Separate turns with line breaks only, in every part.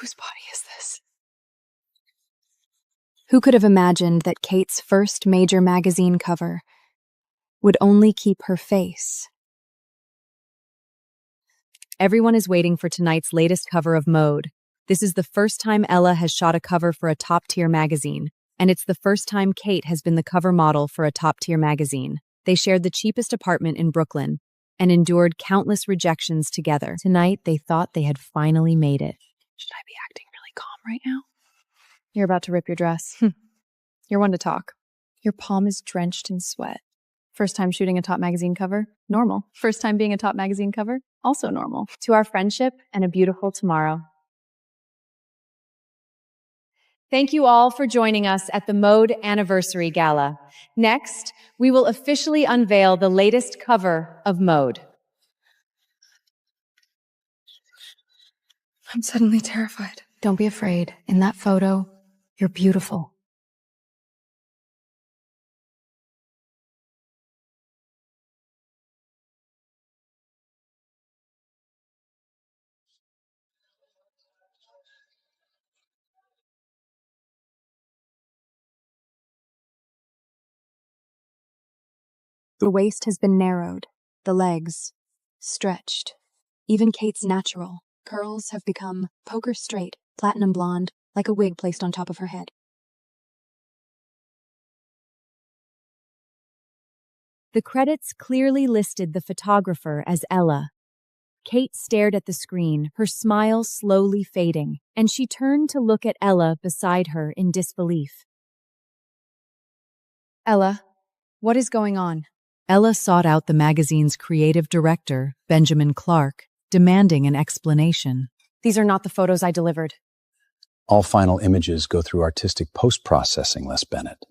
Whose body is this?
Who could have imagined that Kate's first major magazine cover would only keep her face?
Everyone is waiting for tonight's latest cover of Mode. This is the first time Ella has shot a cover for a top-tier magazine, and it's the first time Kate has been the cover model for a top-tier magazine. They shared the cheapest apartment in Brooklyn and endured countless rejections together. Tonight, they thought they had finally made it.
Should I be acting really calm right now?
You're about to rip your dress. You're one to talk. Your palm is drenched in sweat. First time shooting a top magazine cover? Normal. First time being a top magazine cover? Also normal. To our friendship and a beautiful tomorrow.
Thank you all for joining us at the Mode Anniversary Gala. Next, we will officially unveil the latest cover of Mode.
I'm suddenly terrified.
Don't be afraid. In that photo, you're beautiful. The waist has been narrowed, the legs stretched. Even Kate's natural curls have become poker straight, platinum blonde, like a wig placed on top of her head.
The credits clearly listed the photographer as Ella. Kate stared at the screen, her smile slowly fading, and she turned to look at Ella beside her in disbelief.
Ella, what is going on?
Ella sought out the magazine's creative director, Benjamin Clark, demanding an explanation.
These are not the photos I delivered.
All final images go through artistic post-processing, Les Bennett.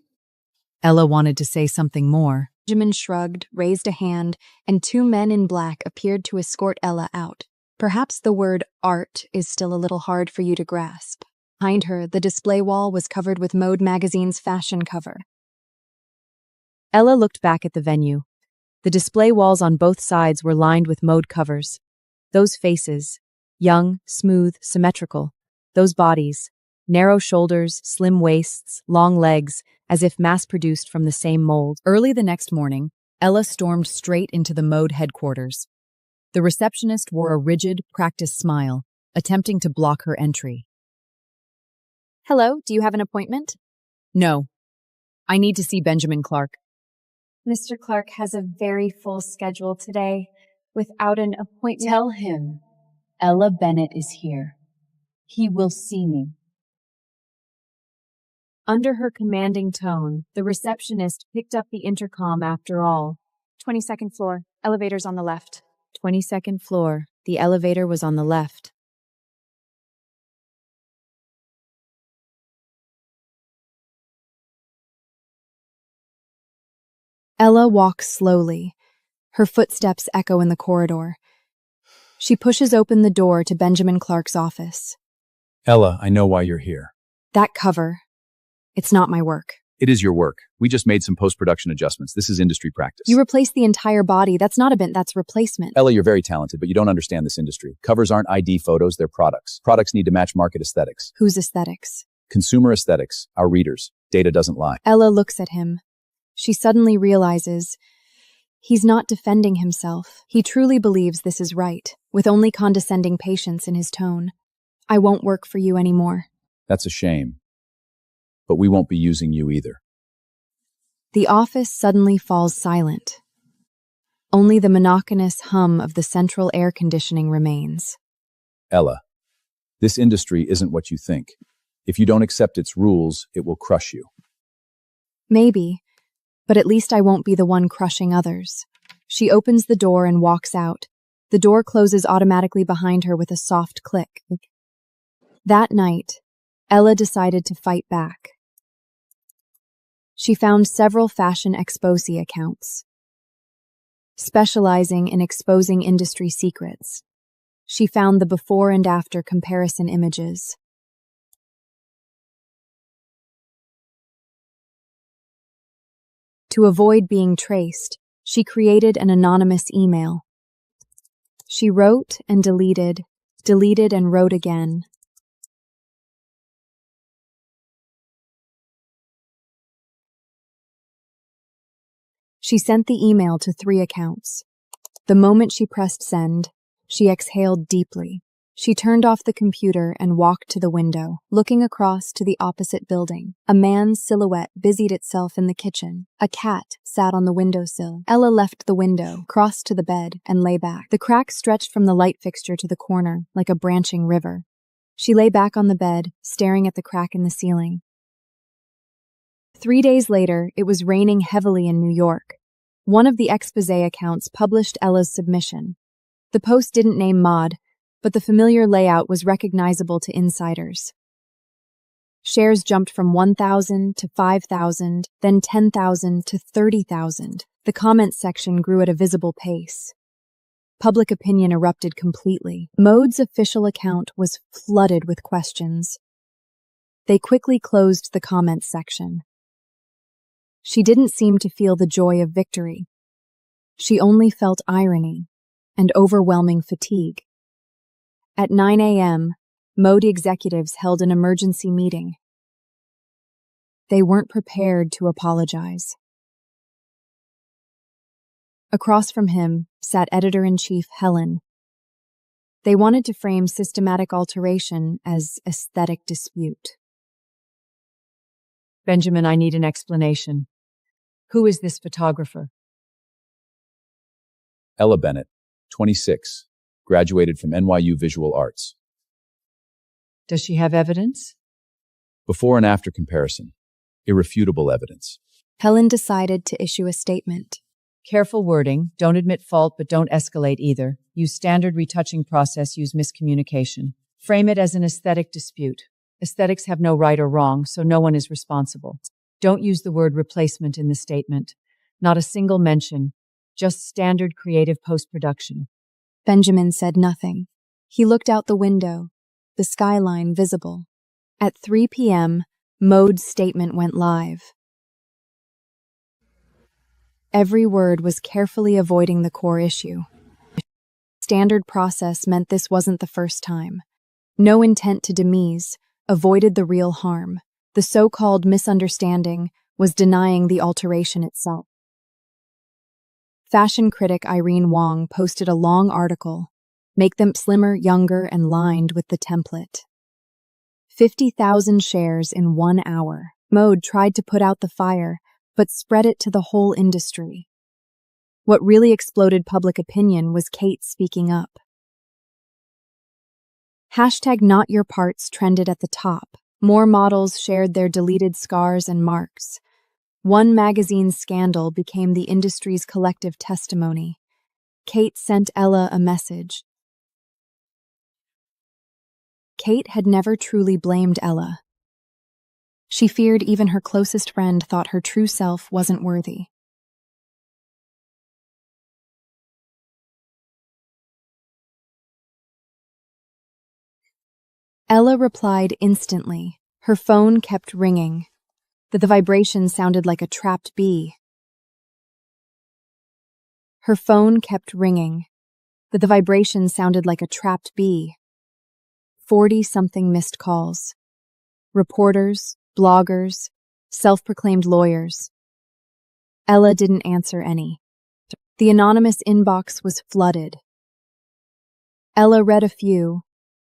Ella wanted to say something more.
Benjamin shrugged, raised a hand, and two men in black appeared to escort Ella out. Perhaps the word art is still a little hard for you to grasp. Behind her, the display wall was covered with Mode magazine's fashion cover.
Ella looked back at the venue. The display walls on both sides were lined with Mode covers. Those faces, young, smooth, symmetrical. Those bodies, narrow shoulders, slim waists, long legs, as if mass-produced from the same mold. Early the next morning, Ella stormed straight into the Mode headquarters. The receptionist wore a rigid, practiced smile, attempting to block her entry.
Hello, do you have an appointment?
No. I need to see Benjamin Clark.
Mr. Clark has a very full schedule today. Without an appointment.
Tell him Ella Bennett is here. He will see me.
Under her commanding tone, the receptionist picked up the intercom after all.
22nd floor, elevator's on the left.
22nd floor, the elevator was on the left.
Ella walks slowly. Her footsteps echo in the corridor. She pushes open the door to Benjamin Clark's office.
Ella, I know why you're here.
That cover, it's not my work.
It is your work. We just made some post-production adjustments. This is industry practice.
You replaced the entire body. That's not a bint, that's replacement.
Ella, you're very talented, but you don't understand this industry. Covers aren't ID photos, they're products. Products need to match market aesthetics.
Whose aesthetics?
Consumer aesthetics, our readers. Data doesn't lie.
Ella looks at him. She suddenly realizes he's not defending himself. He truly believes this is right, with only condescending patience in his tone. I won't work for you anymore.
That's a shame. But we won't be using you either.
The office suddenly falls silent. Only the monotonous hum of the central air conditioning remains.
Ella, this industry isn't what you think. If you don't accept its rules, it will crush you.
Maybe, but at least I won't be the one crushing others. She opens the door and walks out. The door closes automatically behind her with a soft click. That night, Ella decided to fight back. She found several fashion exposé accounts, specializing in exposing industry secrets. She found the before and after comparison images. To avoid being traced, she created an anonymous email. She wrote and deleted and wrote again. She sent the email to 3 accounts. The moment she pressed send, she exhaled deeply. She turned off the computer and walked to the window, looking across to the opposite building. A man's silhouette busied itself in the kitchen. A cat sat on the windowsill. Ella left the window, crossed to the bed, and lay back. The crack stretched from the light fixture to the corner, like a branching river. She lay back on the bed, staring at the crack in the ceiling. 3 days later, it was raining heavily in New York. One of the exposé accounts published Ella's submission. The post didn't name Maud, but the familiar layout was recognizable to insiders. Shares jumped from 1,000 to 5,000, then 10,000 to 30,000. The comments section grew at a visible pace. Public opinion erupted completely. Maud's official account was flooded with questions. They quickly closed the comments section. She didn't seem to feel the joy of victory. She only felt irony and overwhelming fatigue. At 9 a.m., Maud executives held an emergency meeting. They weren't prepared to apologize. Across from him sat editor-in-chief Helen. They wanted to frame systematic alteration as aesthetic dispute.
Benjamin, I need an explanation. Who is this photographer?
Ella Bennett, 26, graduated from NYU Visual Arts.
Does she have evidence?
Before and after comparison. Irrefutable evidence.
Helen decided to issue a statement.
Careful wording. Don't admit fault, but don't escalate either. Use standard retouching process. Use miscommunication. Frame it as an aesthetic dispute. Aesthetics have no right or wrong, so no one is responsible. Don't use the word replacement in the statement. Not a single mention. Just standard creative post-production.
Benjamin said nothing. He looked out the window, the skyline visible. At 3 p.m., Maud's statement went live. Every word was carefully avoiding the core issue. Standard process meant this wasn't the first time. No intent to demise, avoided the real harm. The so-called misunderstanding was denying the alteration itself. Fashion critic Irene Wong posted a long article, Make them slimmer, younger, and lined with the template. 50,000 shares in 1 hour. Maud tried to put out the fire, but spread it to the whole industry. What really exploded public opinion was Kate speaking up. #NotYourParts trended at the top. More models shared their deleted scars and marks. One magazine's scandal became the industry's collective testimony. Kate sent Ella a message. Kate had never truly blamed Ella. She feared even her closest friend thought her true self wasn't worthy. Ella replied instantly. Her phone kept ringing. The vibration sounded like a trapped bee. Her phone kept ringing. The vibration sounded like a trapped bee. 40-something missed calls. Reporters, bloggers, self-proclaimed lawyers. Ella didn't answer any. The anonymous inbox was flooded. Ella read a few,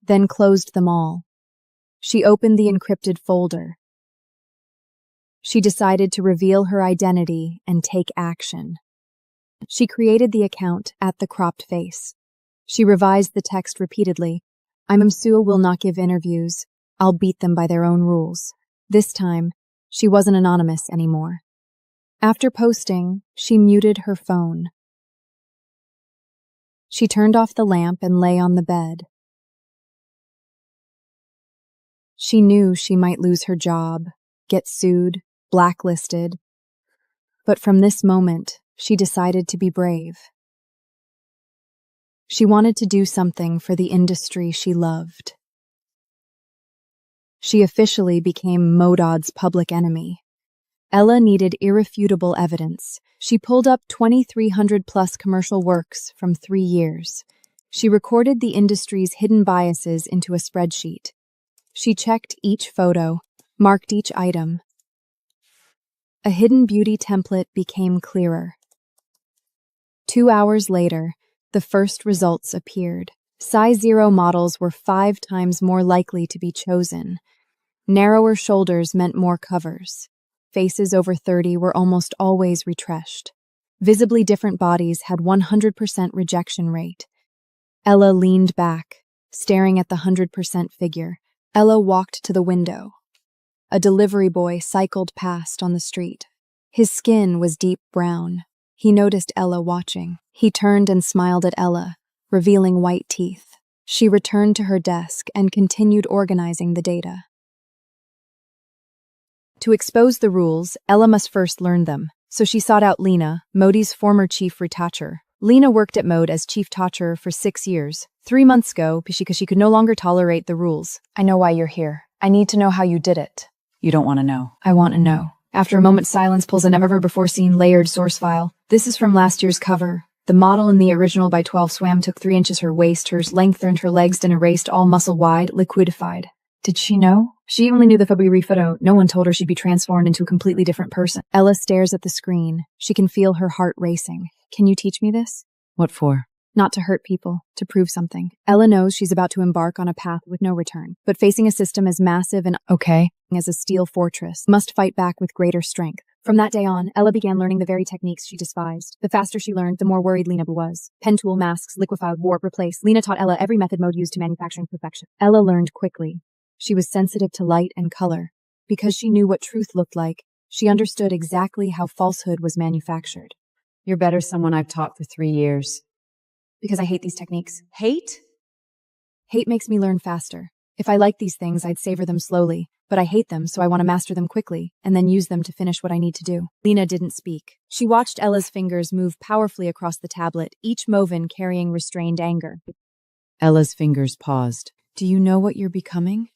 then closed them all. She opened the encrypted folder. She decided to reveal her identity and take action. She created the account @thecroppedface. She revised the text repeatedly. Sue will not give interviews. I'll beat them by their own rules. This time, she wasn't anonymous anymore. After posting, she muted her phone. She turned off the lamp and lay on the bed. She knew she might lose her job, get sued, blacklisted. But from this moment, she decided to be brave. She wanted to do something for the industry she loved. She officially became Modod's public enemy. Ella needed irrefutable evidence. She pulled up 2,300-plus commercial works from 3 years. She recorded the industry's hidden biases into a spreadsheet. She checked each photo, marked each item. A hidden beauty template became clearer. 2 hours later, the first results appeared. Size 0 models were 5 times more likely to be chosen. Narrower shoulders meant more covers. Faces over 30 were almost always retouched. Visibly different bodies had 100% rejection rate. Ella leaned back, staring at the 100% figure. Ella walked to the window. A delivery boy cycled past on the street. His skin was deep brown. He noticed Ella watching. He turned and smiled at Ella, revealing white teeth. She returned to her desk and continued organizing the data. To expose the rules, Ella must first learn them, so she sought out Lena, Modi's former chief retoucher. Lena worked at Mode as chief toucher for 6 years. 3 months ago, because she could no longer tolerate the rules.
I know why you're here. I need to know how you did it.
You don't want to know.
I want to know. After a moment's silence, pulls a never-before-seen layered source file. This is from last year's cover. The model in the original by 12 swam took 3 inches her waist, her lengthened her legs and erased all muscle wide, liquidified. Did she know? She only knew the February photo. No one told her she'd be transformed into a completely different person.
Ella stares at the screen. She can feel her heart racing. Can you teach me this?
What for?
Not to hurt people, to prove something. Ella knows she's about to embark on a path with no return, but facing a system as massive and as a steel fortress, must fight back with greater strength. From that day on, Ella began learning the very techniques she despised. The faster she learned, the more worried Lena was. Pen tool, masks, liquefy, warp, replace. Lena taught Ella every method Mode used to manufacturing perfection. Ella learned quickly. She was sensitive to light and color. Because she knew what truth looked like, she understood exactly how falsehood was manufactured.
You're better someone I've taught for 3 years.
Because I hate these techniques.
Hate?
Hate makes me learn faster. If I like these things, I'd savor them slowly, but I hate them, so I want to master them quickly, and then use them to finish what I need to do. Lena didn't speak. She watched Ella's fingers move powerfully across the tablet, each movement carrying restrained anger.
Ella's fingers paused.
Do you know what you're becoming?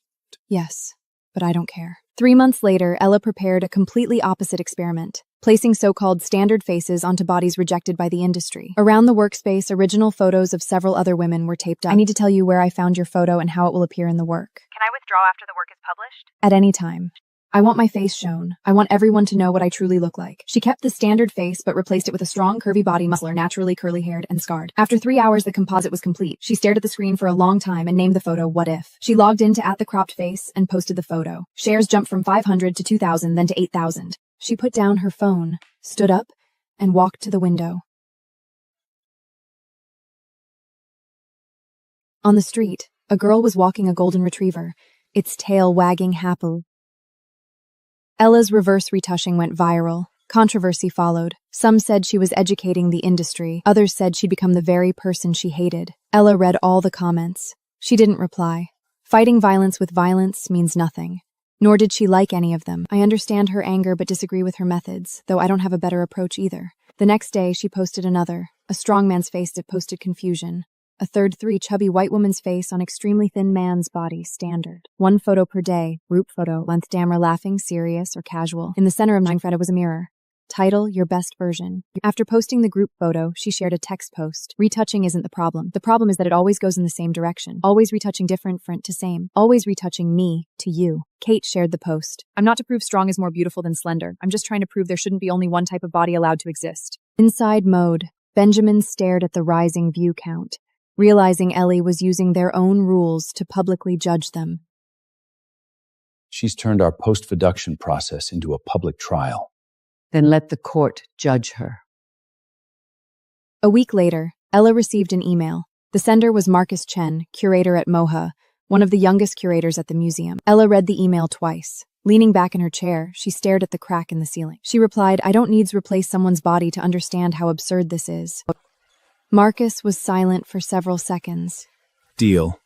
Yes, but I don't care. 3 months later, Ella prepared a completely opposite experiment, placing so-called standard faces onto bodies rejected by the industry. Around the workspace, original photos of several other women were taped up. I need to tell you where I found your photo and how it will appear in the work.
Can I withdraw after the work is published?
At any time. I want my face shown. I want everyone to know what I truly look like. She kept the standard face, but replaced it with a strong, curvy body muscular, naturally curly-haired and scarred. After 3 hours, the composite was complete. She stared at the screen for a long time and named the photo What If. She logged into @thecroppedface and posted the photo. Shares jumped from 500 to 2,000, then to 8,000. She put down her phone, stood up, and walked to the window. On the street, a girl was walking a golden retriever, its tail wagging happily. Ella's reverse retouching went viral. Controversy followed. Some said she was educating the industry. Others said she'd become the very person she hated. Ella read all the comments. She didn't reply. Fighting violence with violence means nothing. Nor did she like any of them. I understand her anger but disagree with her methods, though I don't have a better approach either. The next day, she posted another. A strong man's face that posted confusion. A third 3 chubby white woman's face on extremely thin man's body, standard. 1 photo per day, group photo, length camera laughing, serious, or casual. In the center of Freda was a mirror. Title, your best version. After posting the group photo, she shared a text post. Retouching isn't the problem. The problem is that it always goes in the same direction. Always retouching different to same. Always retouching me to you. Kate shared the post. I'm not to prove strong is more beautiful than slender. I'm just trying to prove there shouldn't be only one type of body allowed to exist. Inside Mode, Benjamin stared at the rising view count, realizing Ellie was using their own rules to publicly judge them.
She's turned our post-production process into a public trial.
Then let the court judge her.
A week later, Ella received an email. The sender was Marcus Chen, curator at MOHA, one of the youngest curators at the museum. Ella read the email twice. Leaning back in her chair, she stared at the crack in the ceiling. She replied, I don't need to replace someone's body to understand how absurd this is. Marcus was silent for several seconds.
Deal.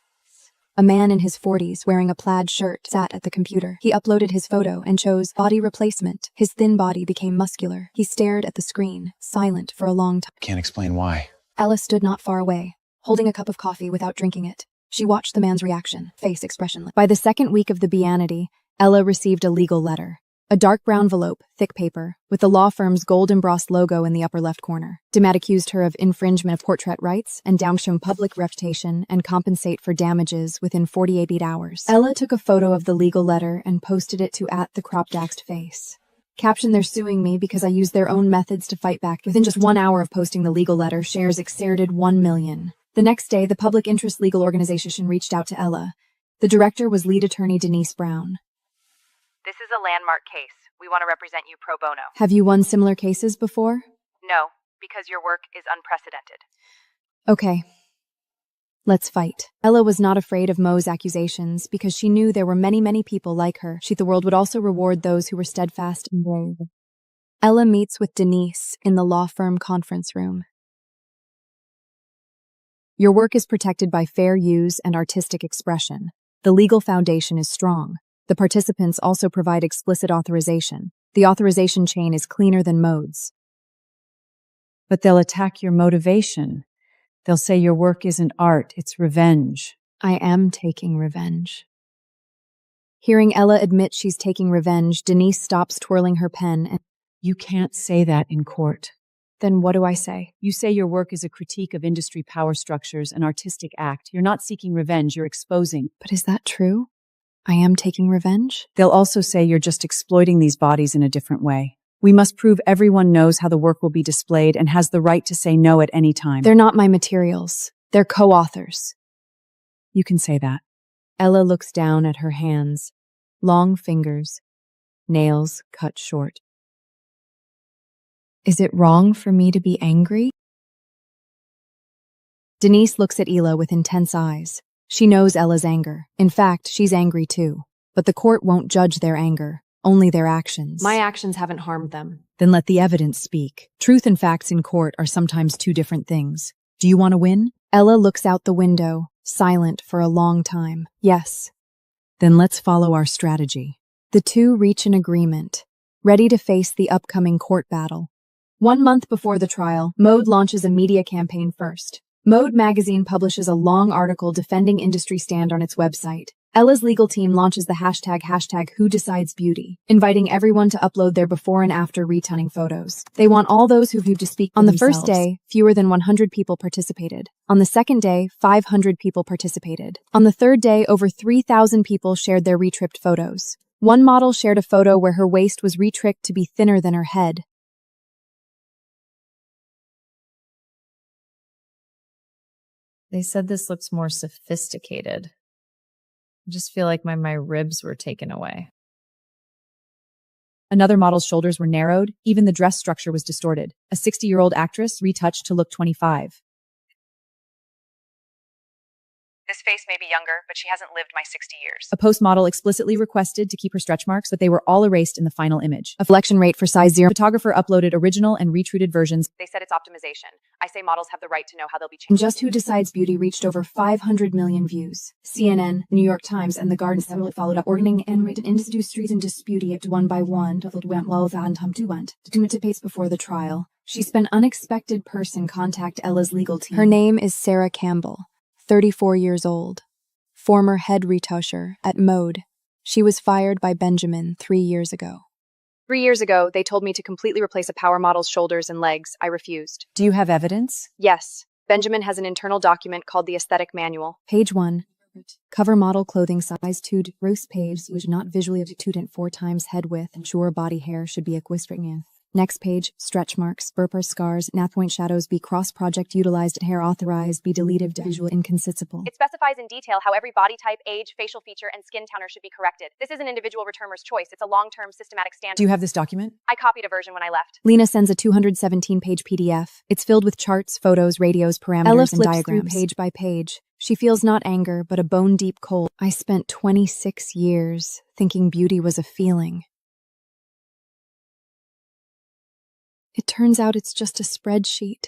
A man in his 40s wearing a plaid shirt sat at the computer. He uploaded his photo and chose body replacement. His thin body became muscular. He stared at the screen, silent for a long time.
Can't explain why.
Ella stood not far away, holding a cup of coffee without drinking it. She watched the man's reaction, face expressionless. By the second week of the Bianity, Ella received a legal letter. A dark brown envelope, thick paper, with the law firm's gold-embossed logo in the upper left corner. Demat accused her of infringement of portrait rights and damaging public reputation and compensate for damages within 48 hours. Ella took a photo of the legal letter and posted it to @thecroppedface.
Caption: they're suing me because I used their own methods to fight back. Within just 1 hour of posting the legal letter, shares exceeded 1 million. The next day, the public interest legal organization reached out to Ella. The director was lead attorney Denise Brown.
This is a landmark case. We want to represent you pro bono.
Have you won similar cases before?
No, because your work is unprecedented.
Okay. Let's fight. Ella was not afraid of Mo's accusations because she knew there were many people like her. The world would also reward those who were steadfast and brave. Ella meets with Denise in the law firm conference room. Your work is protected by fair use and artistic expression. The legal foundation is strong. The participants also provide explicit authorization. The authorization chain is cleaner than Mode's.
But they'll attack your motivation. They'll say your work isn't art, it's revenge.
I am taking revenge. Hearing Ella admit she's taking revenge, Denise stops twirling her pen and—
You can't say that in court.
Then what do I say?
You say your work is a critique of industry power structures, an artistic act. You're not seeking revenge, you're exposing.
But is that true? I am taking revenge?
They'll also say you're just exploiting these bodies in a different way. We must prove everyone knows how the work will be displayed and has the right to say no at any time.
They're not my materials. They're co-authors.
You can say that.
Ella looks down at her hands. Long fingers. Nails cut short.
Is it wrong for me to be angry? Denise looks at Ella with intense eyes. She knows Ella's anger. In fact, she's angry too. But the court won't judge their anger, only their actions.
My actions haven't harmed them.
Then let the evidence speak. Truth and facts in court are sometimes two different things. Do you want to win?
Ella looks out the window, silent for a long time. Yes.
Then let's follow our strategy.
The two reach an agreement, ready to face the upcoming court battle. 1 month before the trial, Mode launches a media campaign first. Mode magazine publishes a long article defending industry stand on its website. Ella's legal team launches the hashtag #WhoDecidesBeauty, inviting everyone to upload their before and after retunning photos. They want all those who viewed to speak for
On the
themselves.
first day,
fewer than 100 people participated. On the second day, 500 people participated. On the third day, over 3,000 people shared their retripped photos. One model shared a photo where her waist was retricked to be thinner than her head.
They said this looks more sophisticated. I just feel like my ribs were taken away.
Another model's shoulders were narrowed. Even the dress structure was distorted. A 60-year-old actress retouched to look 25.
This face may be younger, but she hasn't lived my 60 years.
A post model explicitly requested to keep her stretch marks, but they were all erased in the final image.
A flexion rate for size 0.
Photographer uploaded original and retreated versions.
They said it's optimization. I say models have the right to know how they'll be changed.
Just Who Decides Beauty reached over 500 million views. CNN, New York Times, and The Garden several followed up, ordering and written industries and dispute it one by one. Went low and to went to pace before the trial. She spent unexpected person contact Ella's legal team. Her name is Sarah Campbell, 34 years old, former head retoucher at Mode. She was fired by Benjamin 3 years ago.
3 years ago, they told me to completely replace a power model's shoulders and legs. I refused.
Do you have evidence?
Yes. Benjamin has an internal document called the Aesthetic Manual.
Page 1. Cover model clothing size 2. Bruce page which not visually student 4 times head width and sure body hair should be equestrian. Next page, stretch marks, burper scars, nathpoint shadows be cross project utilized hair authorized be deleted visual inconsistent.
It specifies in detail how every body type, age, facial feature, and skin toner should be corrected. This is an individual returner's choice. It's a long-term systematic standard.
Do you have this document?
I copied a version when I left.
Lena sends a 217-page PDF. It's filled with charts, photos, radios, parameters,
Ella
and
flips
diagrams.
through
Page by page. She feels not anger, but a bone-deep cold. I spent 26 years thinking beauty was a feeling. It turns out it's just a spreadsheet.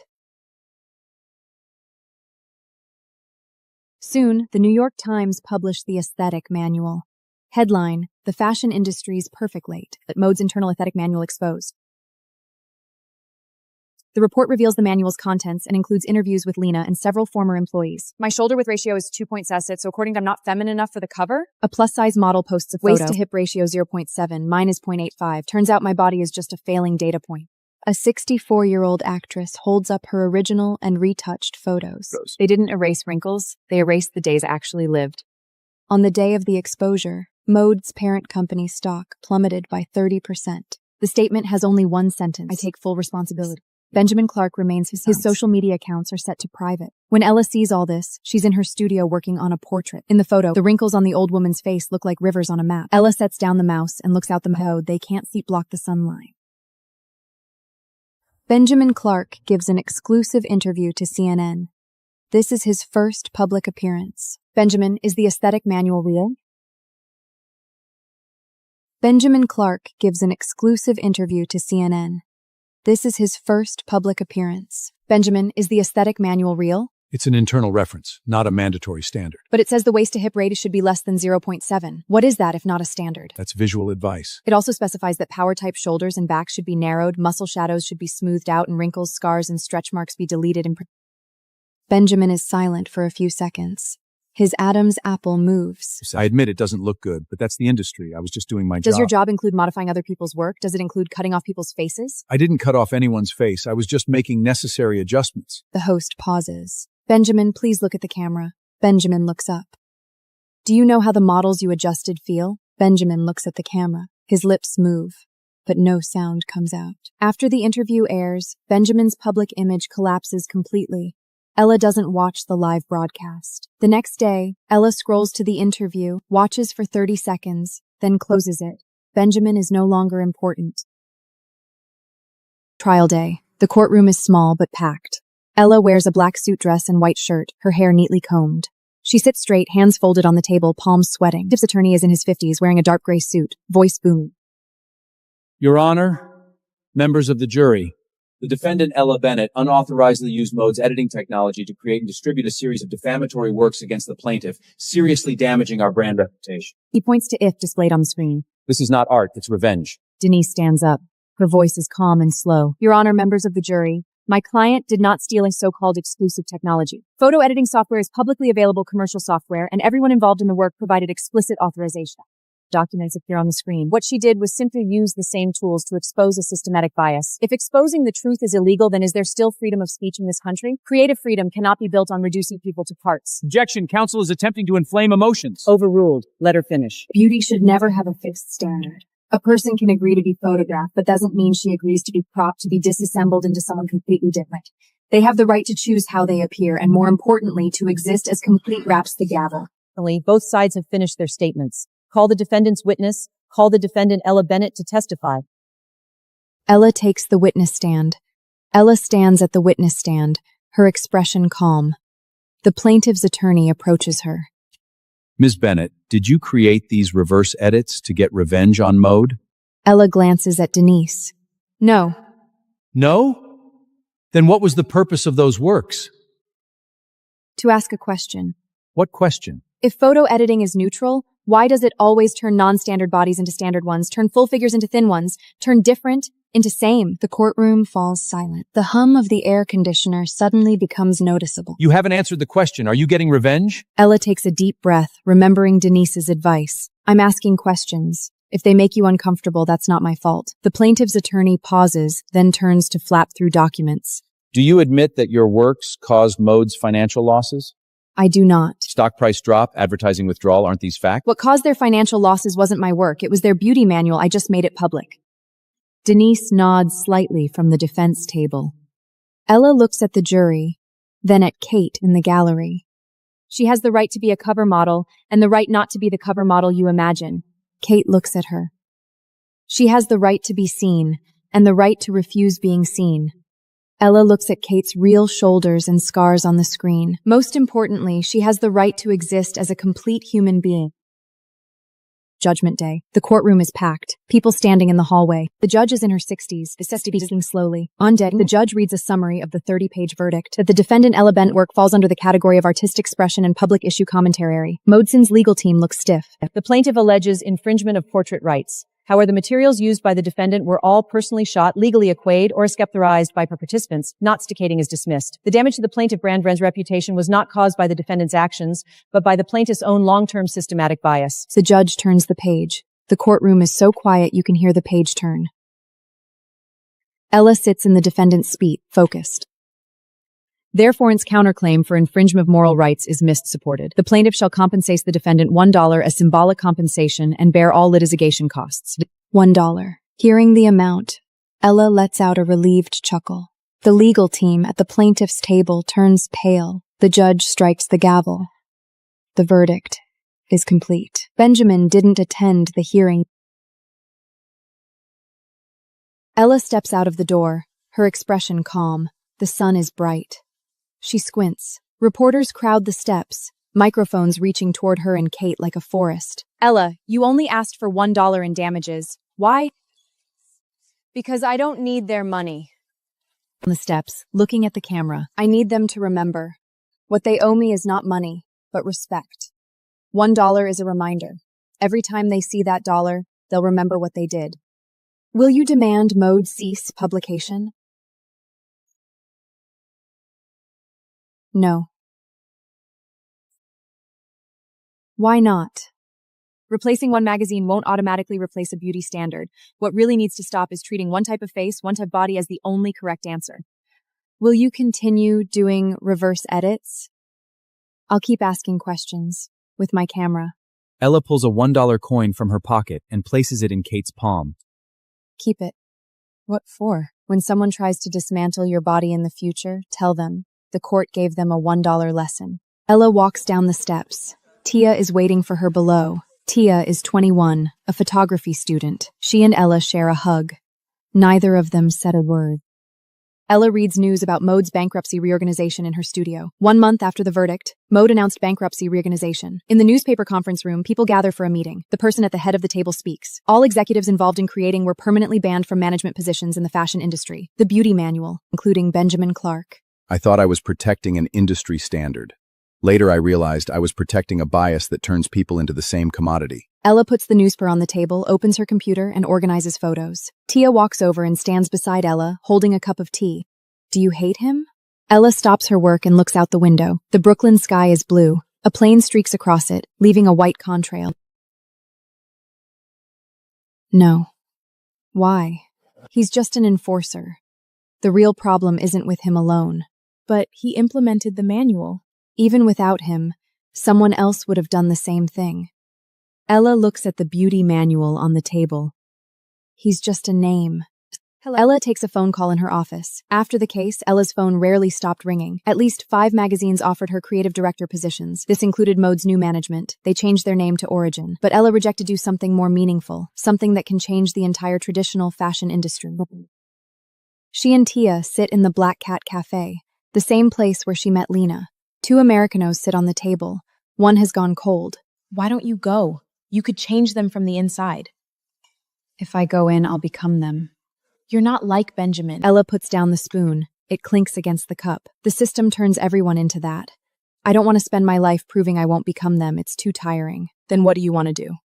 Soon, the New York Times published the Aesthetic Manual. Headline: The Fashion Industry's Perfect Late, but Mode's Internal Aesthetic Manual Exposed. The report reveals the manual's contents and includes interviews with Lena and several former employees.
My shoulder width ratio is 2.7, so according to I'm not feminine enough for the cover?
A plus-size model posts a photo.
Waist to hip ratio
0.7, mine is 0.85. Turns out my body is just a failing data point. A 64-year-old actress holds up her original and retouched photos.
They didn't erase wrinkles, they erased the days actually lived.
On the day of the exposure, Mode's parent company stock plummeted by 30%.
The statement has only one sentence. I take full responsibility. Benjamin Clark remains his social media accounts are set to private. When Ella sees all this, she's in her studio working on a portrait. In the photo, the wrinkles on the old woman's face look like rivers on a map. Ella sets down the mouse and looks out the window. They can't see block the sunlight. Benjamin Clark gives an exclusive interview to CNN. This is his first public appearance. Benjamin, is the aesthetic manual real? Benjamin Clark gives an exclusive interview to CNN. This is his first public appearance. Benjamin, is the aesthetic manual real?
It's an internal reference, not a mandatory standard.
But it says the waist-to-hip rate should be less than 0.7. What is that if not a standard?
That's visual advice.
It also specifies that power-type shoulders and back should be narrowed, muscle shadows should be smoothed out, and wrinkles, scars, and stretch marks be deleted. Benjamin is silent for a few seconds. His Adam's apple moves.
I admit it doesn't look good, but that's the industry. I was just doing my job.
Does your job include modifying other people's work? Does it include cutting off people's faces?
I didn't cut off anyone's face. I was just making necessary adjustments.
The host pauses. Benjamin, please look at the camera. Benjamin looks up. Do you know how the models you adjusted feel? Benjamin looks at the camera. His lips move, but no sound comes out. After the interview airs, Benjamin's public image collapses completely. Ella doesn't watch the live broadcast. The next day, Ella scrolls to the interview, watches for 30 seconds, then closes it. Benjamin is no longer important. Trial day. The courtroom is small but packed. Ella wears a black suit dress and white shirt, her hair neatly combed. She sits straight, hands folded on the table, palms sweating. Plaintiff's attorney is in his 50s, wearing a dark gray suit, voice booming.
Your Honor, members of the jury, the defendant Ella Bennett unauthorizedly used Mode's editing technology to create and distribute a series of defamatory works against the plaintiff, seriously damaging our brand reputation.
He points to if displayed on the screen.
This is not art, it's revenge.
Denise stands up. Her voice is calm and slow. Your Honor, members of the jury, my client did not steal a so-called exclusive technology. Photo editing software is publicly available commercial software, and everyone involved in the work provided explicit authorization. Documents appear on the screen. What she did was simply use the same tools to expose a systematic bias. If exposing the truth is illegal, then is there still freedom of speech in this country? Creative freedom cannot be built on reducing people to parts.
Objection, counsel is attempting to inflame emotions.
Overruled. Let her finish.
Beauty should never have a fixed standard. A person can agree to be photographed, but doesn't mean she agrees to be cropped, to be disassembled into someone completely different. They have the right to choose how they appear, and more importantly, to exist as complete wraps the gavel.
Both sides have finished their statements. Call the defendant's witness. Call the defendant Ella Bennett to testify.
Ella takes the witness stand. Ella stands at the witness stand, her expression calm. The plaintiff's attorney approaches her.
Ms. Bennett, did you create these reverse edits to get revenge on Mode?
Ella glances at Denise. No.
No? Then what was the purpose of those works?
To ask a question.
What question?
If photo editing is neutral, why does it always turn non-standard bodies into standard ones, turn full figures into thin ones, turn different into same? The courtroom falls silent. The hum of the air conditioner suddenly becomes noticeable.
You haven't answered the question. Are you getting revenge?
Ella takes a deep breath, remembering Denise's advice. I'm asking questions. If they make you uncomfortable, that's not my fault. The plaintiff's attorney pauses, then turns to flap through documents.
Do you admit that your works caused Mode's financial losses?
I do not.
Stock price drop, advertising withdrawal, aren't these facts?
What caused their financial losses wasn't my work. It was their beauty manual. I just made it public. Denise nods slightly from the defense table. Ella looks at the jury, then at Kate in the gallery. She has the right to be a cover model and the right not to be the cover model you imagine. Kate looks at her. She has the right to be seen and the right to refuse being seen. Ella looks at Kate's real shoulders and scars on the screen. Most importantly, she has the right to exist as a complete human being. Judgment day. The courtroom is packed. People standing in the hallway. The judge is in her 60s, speaking slowly. On deck, the judge reads a summary of the 30-page verdict that the defendant Ella Bennett work falls under the category of artistic expression and public issue commentary. Modeson's legal team looks stiff.
The plaintiff alleges infringement of portrait rights. However, the materials used by the defendant were all personally shot, legally acquired, or esceptorized by participants. Not staccating is dismissed. The damage to the plaintiff brand's reputation was not caused by the defendant's actions, but by the plaintiff's own long-term systematic bias.
The judge turns the page. The courtroom is so quiet you can hear the page turn. Ella sits in the defendant's seat, focused.
Therefore, its counterclaim for infringement of moral rights is missupported. The plaintiff shall compensate the defendant $1 as symbolic compensation and bear all litigation costs.
$1. Hearing the amount, Ella lets out a relieved chuckle. The legal team at the plaintiff's table turns pale. The judge strikes the gavel. The verdict is complete. Benjamin didn't attend the hearing. Ella steps out of the door, her expression calm. The sun is bright. She squints. Reporters crowd the steps, microphones reaching toward her and Kate like a forest.
Ella, you only asked for $1 in damages. Why? Because I don't need their money.
On the steps, looking at the camera, I need them to remember. What they owe me is not money, but respect. $1 is a reminder. Every time they see that dollar, they'll remember what they did. Will you demand Mode cease publication? No. Why not?
Replacing one magazine won't automatically replace a beauty standard. What really needs to stop is treating one type of face, one type of body as the only correct answer.
Will you continue doing reverse edits? I'll keep asking questions with my camera.
Ella pulls a $1 coin from her pocket and places it in Kate's palm.
Keep it. What for? When someone tries to dismantle your body in the future, tell them. The court gave them a $1 lesson. Ella walks down the steps. Tia is waiting for her below. Tia is 21, a photography student. She and Ella share a hug. Neither of them said a word.
Ella reads news about Mode's bankruptcy reorganization in her studio. 1 month after the verdict, Mode announced bankruptcy reorganization. In the newspaper conference room, people gather for a meeting. The person at the head of the table speaks. All executives involved in creating were permanently banned from management positions in the fashion industry. The beauty manual, including Benjamin Clark.
I thought I was protecting an industry standard. Later, I realized I was protecting a bias that turns people into the same commodity.
Ella puts the newspaper on the table, opens her computer, and organizes photos. Tia walks over and stands beside Ella, holding a cup of tea. Do you hate him? Ella stops her work and looks out the window. The Brooklyn sky is blue. A plane streaks across it, leaving a white contrail. No. Why? He's just an enforcer. The real problem isn't with him alone.
But he implemented the manual.
Even without him, someone else would have done the same thing. Ella looks at the beauty manual on the table. He's just a name.
Hello.
Ella takes a phone call in her office. After the case, Ella's phone rarely stopped ringing. At least 5 magazines offered her creative director positions. This included Mode's new management. They changed their name to Origin. But Ella rejected to do something more meaningful, something that can change the entire traditional fashion industry. She and Tia sit in the Black Cat Cafe, the same place where she met Lena. 2 Americanos sit on the table. One has gone cold.
Why don't you go? You could change them from the inside.
If I go in, I'll become them.
You're not like Benjamin.
Ella puts down the spoon. It clinks against the cup. The system turns everyone into that. I don't want to spend my life proving I won't become them. It's too tiring.
Then what do you want to do?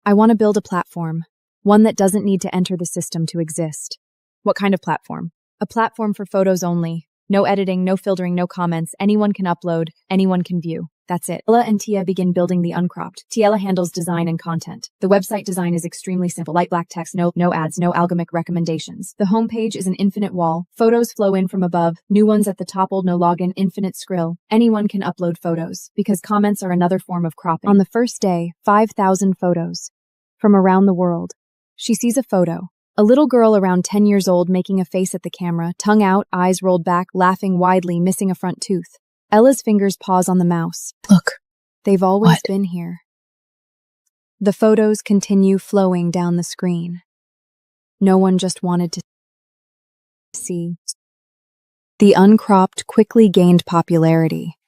I want to build a platform. One that doesn't need to enter the system to exist.
What kind of platform?
A platform for photos only. No editing, no filtering, no comments. Anyone can upload, anyone can view. That's it. Ella and Tia begin building the uncropped. Tiela handles design and content. The website design is extremely simple. Light black text, no ads, no algorithmic recommendations. The homepage is an infinite wall. Photos flow in from above. New ones at the top, old no login, infinite scroll. Anyone can upload photos, because comments are another form of cropping. On the first day, 5,000 photos. From around the world. She sees a photo. A little girl around 10 years old making a face at the camera, tongue out, eyes rolled back, laughing widely, missing a front tooth. Ella's fingers pause on the mouse.
Look.
They've always been here. The photos continue flowing down the screen. No one just wanted to see. The uncropped quickly gained popularity.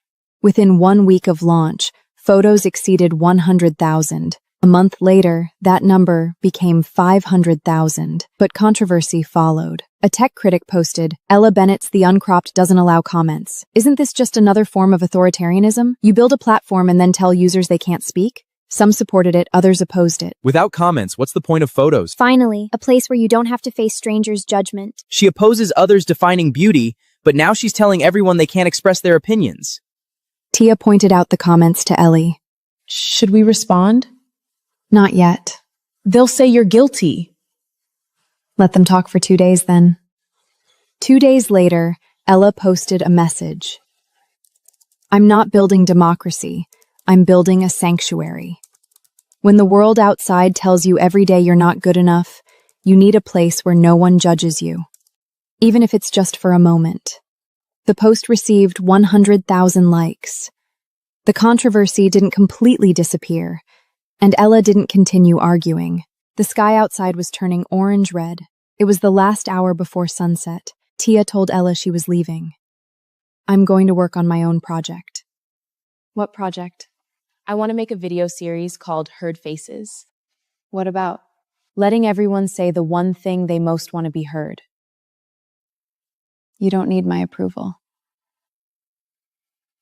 Within 1 week of launch, photos exceeded 100,000. A month later, that number became 500,000, but controversy followed. A tech critic posted, Ella Bennett's The Uncropped doesn't allow comments. Isn't this just another form of authoritarianism? You build a platform and then tell users they can't speak? Some supported it, others opposed it.
Without comments, what's the point of photos?
Finally, a place where you don't have to face strangers' judgment.
She opposes others defining beauty, but now she's telling everyone they can't express their opinions.
Tia pointed out the comments to Ellie.
Should we respond?
Not yet.
They'll say you're guilty.
Let them talk for 2 days then. 2 days later, Ella posted a message. I'm not building democracy. I'm building a sanctuary. When the world outside tells you every day you're not good enough, You need a place where no one judges you, even if it's just for a moment. The post received 100,000 likes. The controversy didn't completely disappear, and Ella didn't continue arguing. The sky outside was turning orange-red. It was the last hour before sunset. Tia told Ella she was leaving. I'm going to work on my own project.
What project? I want to make a video series called Heard Faces.
What about?
Letting everyone say the one thing they most want to be heard.
You don't need my approval.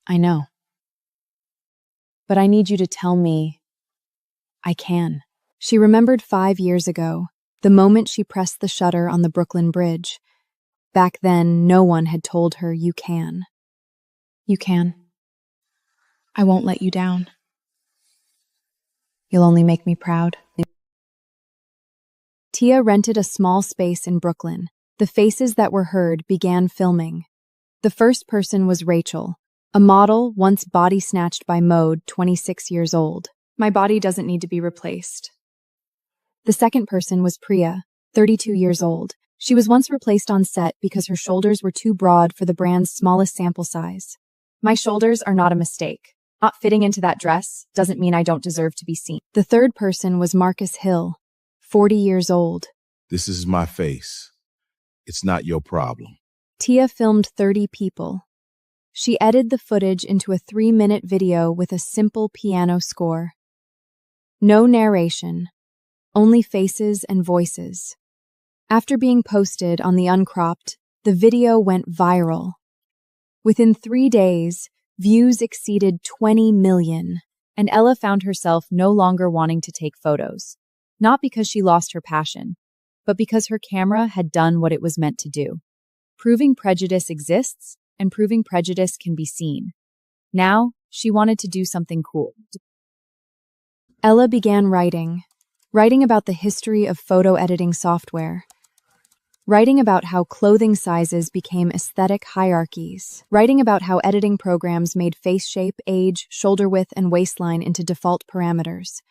I know. But I need you to tell me I can.
She remembered 5 years ago, the moment she pressed the shutter on the Brooklyn Bridge. Back then, no one had told her you can.
You can. I won't let you down.
You'll only make me proud. Tia rented a small space in Brooklyn. The faces that were heard began filming. The first person was Rachel, a model once body snatched by Mode, 26 years old.
My body doesn't need to be replaced.
The second person was Priya, 32 years old. She was once replaced on set because her shoulders were too broad for the brand's smallest sample size.
My shoulders are not a mistake. Not fitting into that dress doesn't mean I don't deserve to be seen.
The third person was Marcus Hill, 40 years old.
This is my face. It's not your problem.
Tia filmed 30 people. She edited the footage into a 3-minute video with a simple piano score. No narration, only faces and voices. After being posted on the Uncropped, the video went viral. Within 3 days, views exceeded 20 million.
And Ella found herself no longer wanting to take photos. Not because she lost her passion, but because her camera had done what it was meant to do. Proving prejudice exists, and proving prejudice can be seen. Now, she wanted to do something cool.
Ella began writing about the history of photo editing software, writing about how clothing sizes became aesthetic hierarchies, writing about how editing programs made face shape, age, shoulder width, and waistline into default parameters,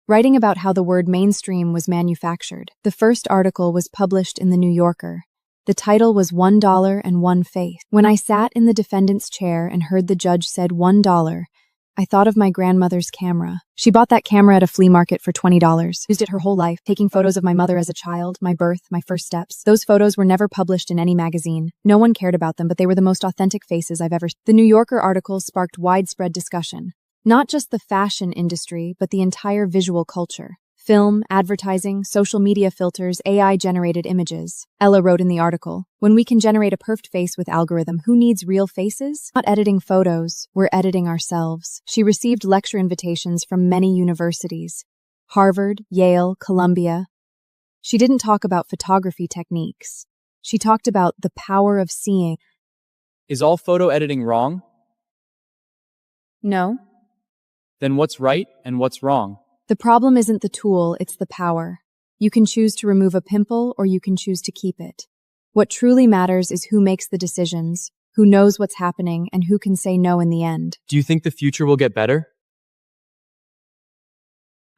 writing about how the word mainstream was manufactured. The first article was published in The New Yorker. The title was $1 and One Face. When I sat in the defendant's chair and heard the judge said $1, I thought of my grandmother's camera. She bought that camera at a flea market for $20. Used it her whole life, taking photos of my mother as a child, my birth, my first steps. Those photos were never published in any magazine. No one cared about them, but they were the most authentic faces I've ever seen. The New Yorker article sparked widespread discussion. Not just the fashion industry, but the entire visual culture. Film, advertising, social media filters, AI-generated images. Ella wrote in the article, when we can generate a perfect face with algorithm, who needs real faces? Not editing photos, we're editing ourselves. She received lecture invitations from many universities. Harvard, Yale, Columbia. She didn't talk about photography techniques. She talked about the power of seeing.
Is all photo editing wrong?
No.
Then what's right and what's wrong?
The problem isn't the tool, it's the power. You can choose to remove a pimple or you can choose to keep it. What truly matters is who makes the decisions, who knows what's happening, and who can say no in the end.
Do you think the future will get better?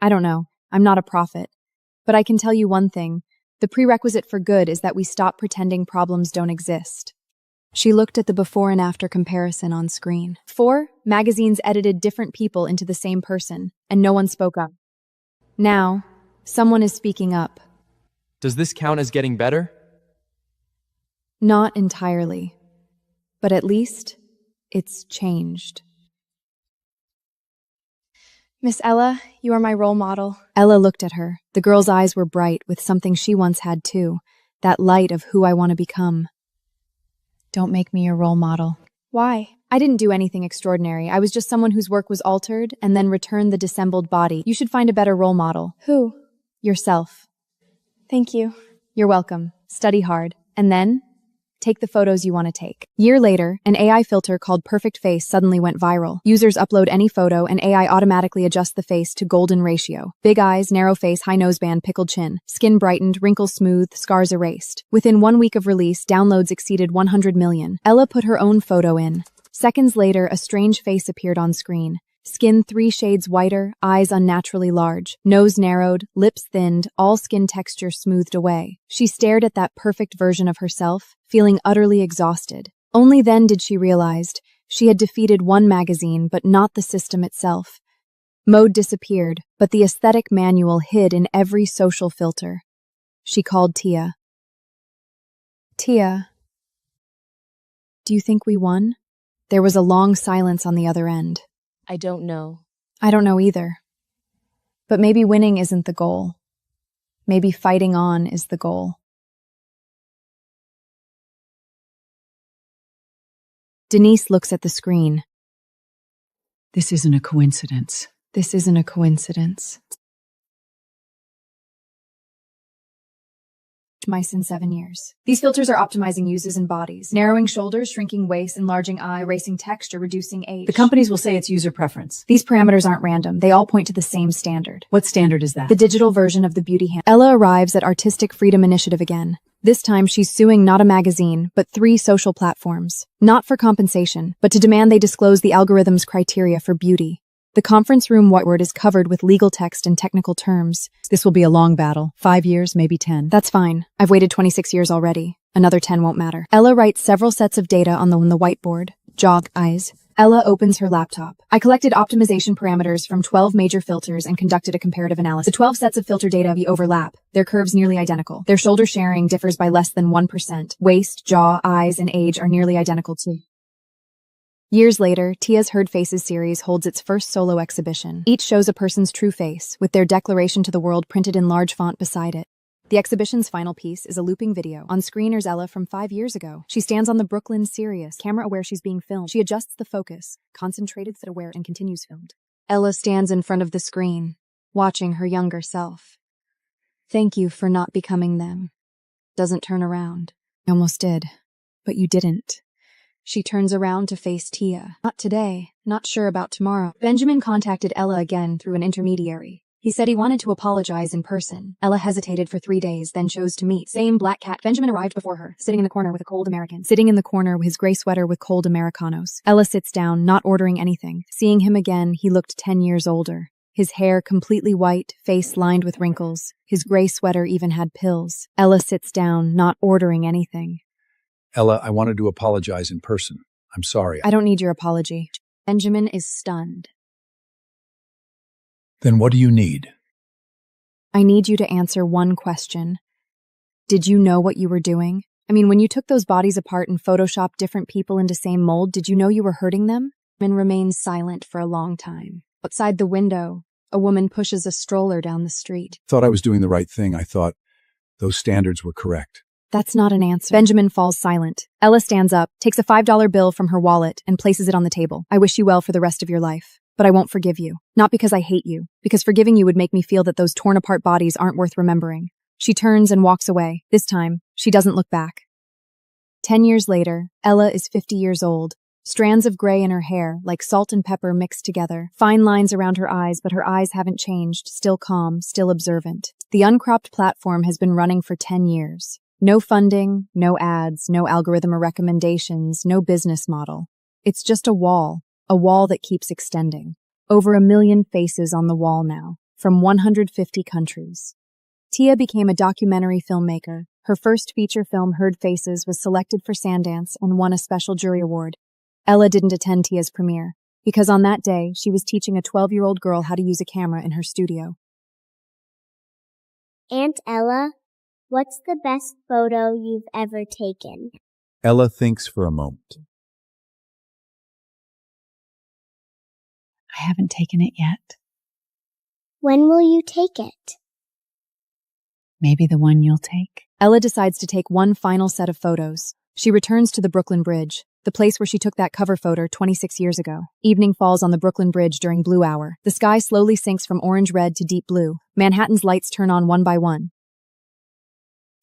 I don't know. I'm not a prophet. But I can tell you one thing. The prerequisite for good is that we stop pretending problems don't exist. She looked at the before and after comparison on screen. 4 magazines edited different people into the same person, and no one spoke up. Now, someone is speaking up.
Does this count as getting better?
Not entirely, but at least it's changed.
Miss Ella, you are my role model.
Ella looked at her. The girl's eyes were bright with something she once had too, that light of who I want to become.
Don't make me your role model. Why?
I didn't do anything extraordinary. I was just someone whose work was altered and then returned the dissembled body. You should find a better role model.
Who?
Yourself.
Thank you.
You're welcome. Study hard. And then, take the photos you want to take. Year later, an AI filter called Perfect Face suddenly went viral. Users upload any photo and AI automatically adjusts the face to golden ratio. Big eyes, narrow face, high noseband, pickled chin. Skin brightened, wrinkles smoothed, scars erased. Within 1 week of release, downloads exceeded 100 million. Ella put her own photo in. Seconds later, a strange face appeared on screen. Skin 3 shades whiter, eyes unnaturally large, nose narrowed, lips thinned, all skin texture smoothed away. She stared at that perfect version of herself, feeling utterly exhausted. Only then did she realize she had defeated one magazine but not the system itself. Mode disappeared, but the aesthetic manual hid in every social filter. She called Tia. Tia, do you think we won? There was a long silence on the other end.
I don't know.
I don't know either. But maybe winning isn't the goal. Maybe fighting on is the goal. Denise looks at the screen.
This isn't a coincidence.
This isn't a coincidence. Mice in 7 years. These filters are optimizing uses and bodies, narrowing shoulders, shrinking waist, enlarging eye, erasing texture, reducing age.
The companies will say it's user preference.
These parameters aren't random. They all point to the same standard.
What standard is that?
The digital version of the beauty hand. Ella arrives at Artistic Freedom Initiative again. This time she's suing not a magazine, but 3 social platforms. Not for compensation, but to demand they disclose the algorithm's criteria for beauty. The conference room whiteboard is covered with legal text and technical terms.
This will be a long battle. 5 years, maybe 10.
That's fine. I've waited 26 years already. Another 10 won't matter. Ella writes several sets of data on the whiteboard. Jog eyes. Ella opens her laptop. I collected optimization parameters from 12 major filters and conducted a comparative analysis. The 12 sets of filter data overlap. Their curves nearly identical. Their shoulder sharing differs by less than 1%. Waist, jaw, eyes, and age are nearly identical too. Years later, Tia's Heard Faces series holds its first solo exhibition. Each shows a person's true face, with their declaration to the world printed in large font beside it. The exhibition's final piece is a looping video. On screen is Ella from 5 years ago. She stands on the Brooklyn Sirius, camera aware she's being filmed. She adjusts the focus, concentrated but aware, and continues filmed. Ella stands in front of the screen, watching her younger self. Thank you for not becoming them. Doesn't turn around. I almost did, but you didn't. She turns around to face Tia. Not today. Not sure about tomorrow. Benjamin contacted Ella again through an intermediary. He said he wanted to apologize in person. Ella hesitated for 3 days, then chose to meet. Same black cat. Benjamin arrived before her, sitting in the corner with a cold American. Sitting in the corner with his gray sweater with cold Americanos. Ella sits down, not ordering anything. Seeing him again, he looked 10 years older. His hair completely white, face lined with wrinkles. His gray sweater even had pills. Ella sits down, not ordering anything.
Ella, I wanted to apologize in person. I'm sorry.
I don't need your apology. Benjamin is stunned.
Then what do you need?
I need you to answer one question. Did you know what you were doing? I mean, when you took those bodies apart and photoshopped different people into same mold, did you know you were hurting them? Benjamin remains silent for a long time. Outside the window, a woman pushes a stroller down the street.
Thought I was doing the right thing. I thought those standards were correct.
That's not an answer. Benjamin falls silent. Ella stands up, takes a $5 bill from her wallet, and places it on the table. I wish you well for the rest of your life, but I won't forgive you. Not because I hate you, because forgiving you would make me feel that those torn apart bodies aren't worth remembering. She turns and walks away. This time, she doesn't look back. 10 years later, Ella is 50 years old. Strands of gray in her hair, like salt and pepper mixed together. Fine lines around her eyes, but her eyes haven't changed. Still calm, still observant. The uncropped platform has been running for 10 years. No funding, no ads, no algorithm or recommendations, no business model. It's just a wall that keeps extending. Over 1 million faces on the wall now, from 150 countries. Tia became a documentary filmmaker. Her first feature film, Heard Faces, was selected for Sundance and won a special jury award. Ella didn't attend Tia's premiere, because on that day, she was teaching a 12-year-old girl how to use a camera in her studio.
Aunt Ella, what's the best photo you've ever taken?
Ella thinks for a moment.
I haven't taken it yet.
When will you take it?
Maybe the one you'll take.
Ella decides to take one final set of photos. She returns to the Brooklyn Bridge, the place where she took that cover photo 26 years ago. Evening falls on the Brooklyn Bridge during blue hour. The sky slowly sinks from orange-red to deep blue. Manhattan's lights turn on one by one.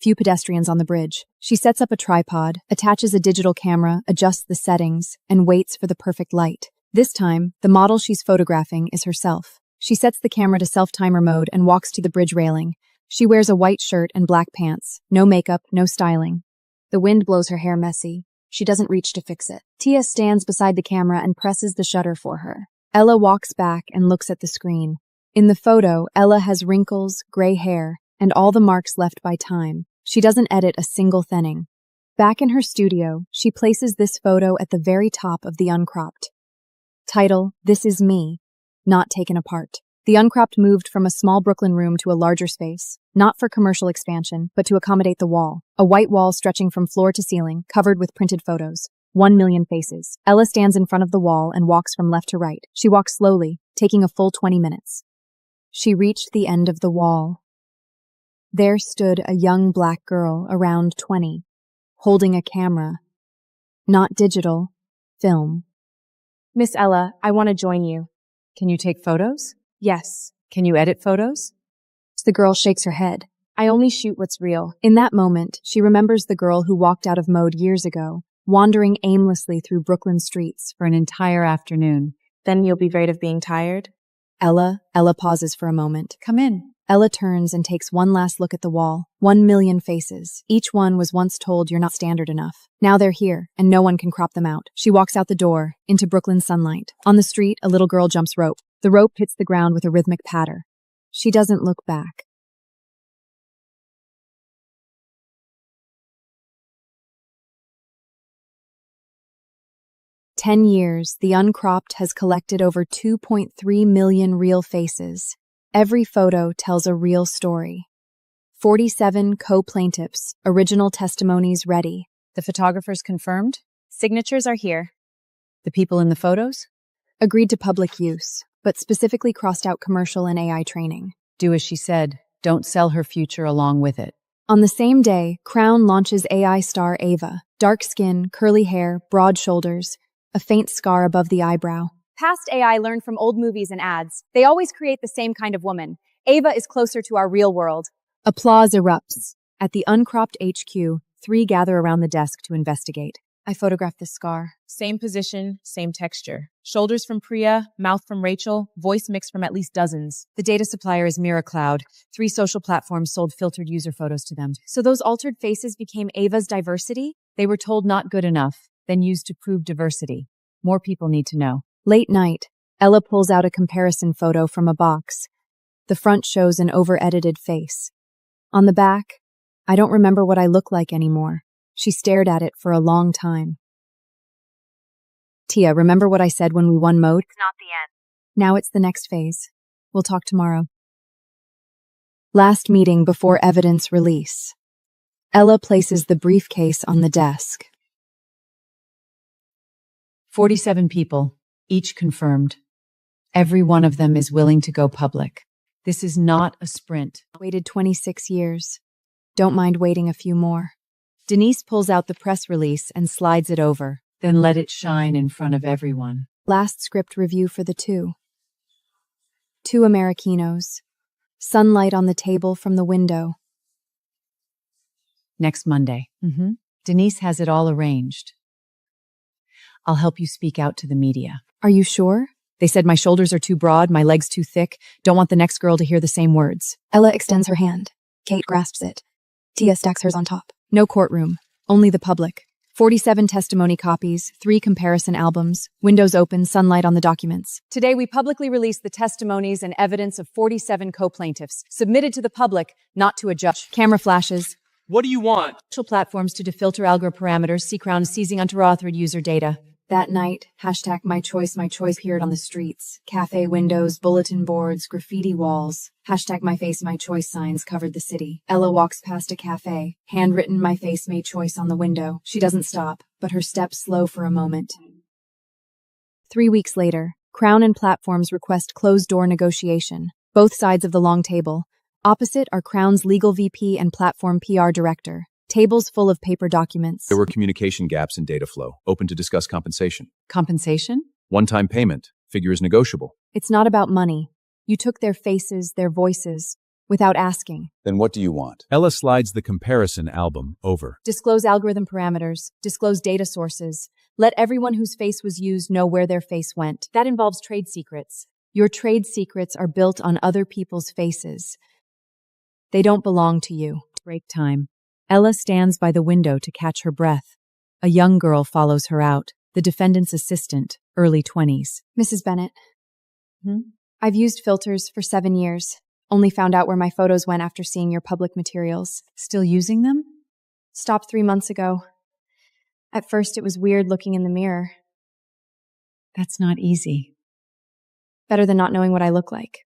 Few pedestrians on the bridge. She sets up a tripod, attaches a digital camera, adjusts the settings, and waits for the perfect light. This time, the model she's photographing is herself. She sets the camera to self-timer mode and walks to the bridge railing. She wears a white shirt and black pants. No makeup, no styling. The wind blows her hair messy. She doesn't reach to fix it. Tia stands beside the camera and presses the shutter for her. Ella walks back and looks at the screen. In the photo, Ella has wrinkles, gray hair, and all the marks left by time. She doesn't edit a single thing. Back in her studio, she places this photo at the very top of the uncropped. Title, This Is Me, not taken apart. The uncropped moved from a small Brooklyn room to a larger space, not for commercial expansion, but to accommodate the wall. A white wall stretching from floor to ceiling, covered with printed photos. 1 million faces. Ella stands in front of the wall and walks from left to right. She walks slowly, taking a full 20 minutes. She reached the end of the wall. There stood a young black girl around 20, holding a camera. Not digital, film.
Miss Ella, I want to join you.
Can you take photos?
Yes.
Can you edit photos?
The girl shakes her head.
I only shoot what's real.
In that moment, she remembers the girl who walked out of mode years ago, wandering aimlessly through Brooklyn streets
for an entire afternoon.
Then you'll be afraid of being tired?
Ella pauses for a moment.
Come in.
Ella turns and takes one last look at the wall. 1 million faces. Each one was once told you're not standard enough. Now they're here, and no one can crop them out. She walks out the door, into Brooklyn sunlight. On the street, a little girl jumps rope. The rope hits the ground with a rhythmic patter. She doesn't look back. In 10 years, the uncropped has collected over 2.3 million real faces. Every photo tells a real story. 47 co-plaintiffs, original testimonies ready.
The photographers confirmed?
Signatures are here.
The people in the photos?
Agreed to public use, but specifically crossed out commercial and AI training.
Do as she said. Don't sell her future along with it.
On the same day, Crown launches AI star Ava. Dark skin, curly hair, broad shoulders, a faint scar above the eyebrow.
Past AI learned from old movies and ads. They always create the same kind of woman. Ava is closer to our real world.
Applause erupts. At the uncropped HQ, 3 gather around the desk to investigate. I photographed this scar.
Same position, same texture. Shoulders from Priya, mouth from Rachel, voice mix from at least dozens.
The data supplier is Mira Cloud. 3 social platforms sold filtered user photos to them.
So those altered faces became Ava's diversity?
They were told not good enough, then used to prove diversity. More people need to know.
Late night, Ella pulls out a comparison photo from a box. The front shows an over-edited face. On the back, I don't remember what I look like anymore. She stared at it for a long time. Tia, remember what I said when we won mode?
It's not the end.
Now it's the next phase. We'll talk tomorrow. Last meeting before evidence release. Ella places the briefcase on the desk.
47 people, each confirmed. Every one of them is willing to go public. This is not a sprint.
Waited 26 years. Don't mind waiting a few more.
Denise pulls out the press release and slides it over, then let it shine in front of everyone.
Last script review for the 2. 2 Americanos. Sunlight on the table from the window.
Next Monday. Denise has it all arranged. I'll help you speak out to the media.
Are you sure?
They said my shoulders are too broad, my legs too thick. Don't want the next girl to hear the same words.
Ella extends her hand. Kate grasps it. Tia stacks hers on top. No courtroom. Only the public. 47 testimony copies, 3 comparison albums, windows open, sunlight on the documents.
Today, we publicly release the testimonies and evidence of 47 co-plaintiffs, submitted to the public, not to a judge.
Camera flashes.
What do you want?
Social platforms to defilter algorithm parameters, Crown seizing unauthorized user data.
That night, #my choice appeared on the streets. Cafe windows, bulletin boards, graffiti walls. #my face, my choice signs covered the city. Ella walks past a cafe, handwritten my face, my choice on the window. She doesn't stop, but her steps slow for a moment. 3 weeks later, Crown and platforms request closed-door negotiation. Both sides of the long table. Opposite are Crown's legal VP and platform PR director. Tables full of paper documents.
There were communication gaps in data flow. Open to discuss compensation.
Compensation?
One-time payment. Figure is negotiable.
It's not about money. You took their faces, their voices, without asking.
Then what do you want?
Ella slides the comparison album over.
Disclose algorithm parameters. Disclose data sources. Let everyone whose face was used know where their face went.
That involves trade secrets.
Your trade secrets are built on other people's faces. They don't belong to you.
Break time. Ella stands by the window to catch her breath. A young girl follows her out, the defendant's assistant, early 20s.
Mrs. Bennett, I've used filters for 7 years. Only found out where my photos went after seeing your public materials.
Still using them?
Stopped 3 months ago. At first, it was weird looking in the mirror.
That's not easy.
Better than not knowing what I look like.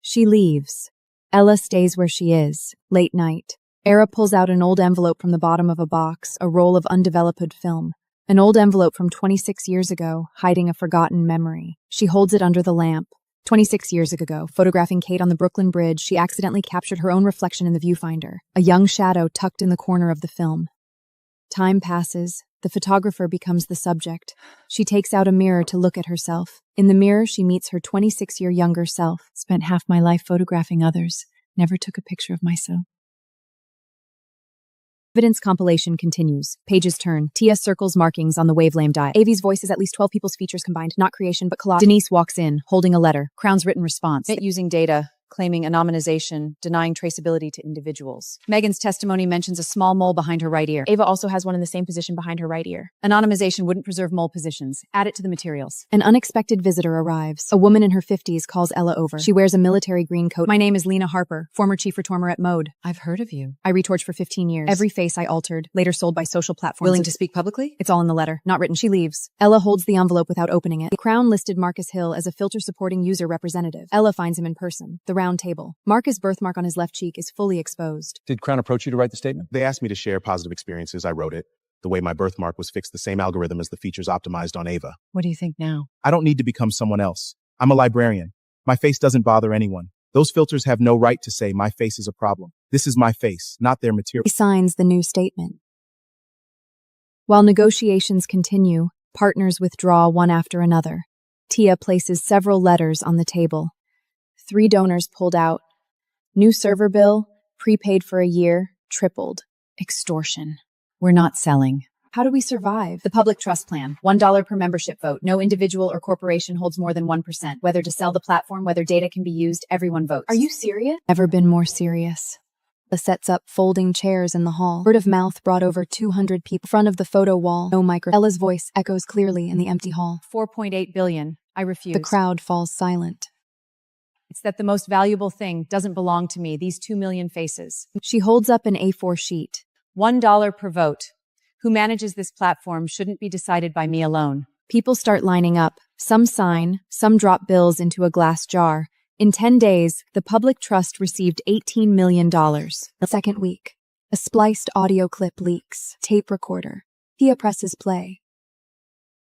She leaves. Ella stays where she is, late night. Era pulls out an old envelope from the bottom of a box, a roll of undeveloped film. An old envelope from 26 years ago, hiding a forgotten memory. She holds it under the lamp. 26 years ago, photographing Kate on the Brooklyn Bridge, she accidentally captured her own reflection in the viewfinder, a young shadow tucked in the corner of the film. Time passes. The photographer becomes the subject. She takes out a mirror to look at herself. In the mirror, she meets her 26-year younger self.
Spent half my life photographing others. Never took a picture of myself.
Evidence compilation continues. Pages turn. Tia circles markings on the wavelength die. Avi's voice is at least 12 people's features combined, not creation but collage. Denise walks in, holding a letter. Crown's written response.
Using data, claiming anonymization, denying traceability to individuals.
Megan's testimony mentions a small mole behind her right ear. Ava also has one in the same position behind her right ear. Anonymization wouldn't preserve mole positions. Add it to the materials. An unexpected visitor arrives. A woman in her 50s calls Ella over. She wears a military green coat. My name is Lena Harper, former chief reformer at Mode.
I've heard of you.
I retorched for 15 years. Every face I altered, later sold by social platforms.
Willing to speak publicly?
It's all in the letter. Not written. She leaves. Ella holds the envelope without opening it. Crown listed Marcus Hill as a filter-supporting user representative. Ella finds him in person. The round table. Marcus' birthmark on his left cheek is fully exposed.
Did Crown approach you to write the statement?
They asked me to share positive experiences. I wrote it. The way my birthmark was fixed, the same algorithm as the features optimized on Ava.
What do you think now?
I don't need to become someone else. I'm a librarian. My face doesn't bother anyone. Those filters have no right to say my face is a problem. This is my face, not their material.
He signs the new statement. While negotiations continue, partners withdraw one after another. Tia places several letters on the table. 3 donors pulled out. New server bill, prepaid for a year, tripled. Extortion.
We're not selling.
How do we survive?
The public trust plan. $1 per membership vote. No individual or corporation holds more than 1%. Whether to sell the platform, whether data can be used, everyone votes.
Are you serious? Never been more serious. Ella sets up folding chairs in the hall. Word of mouth brought over 200 people. Front of the photo wall. No micro. Ella's voice echoes clearly in the empty hall.
4.8 billion. I refuse.
The crowd falls silent.
It's that the most valuable thing doesn't belong to me, these 2 million faces.
She holds up an A4 sheet.
$1 per vote. Who manages this platform shouldn't be decided by me alone.
People start lining up. Some sign, some drop bills into a glass jar. In 10 days, the public trust received $18 million. The second week, a spliced audio clip leaks. Tape recorder. Tia presses play.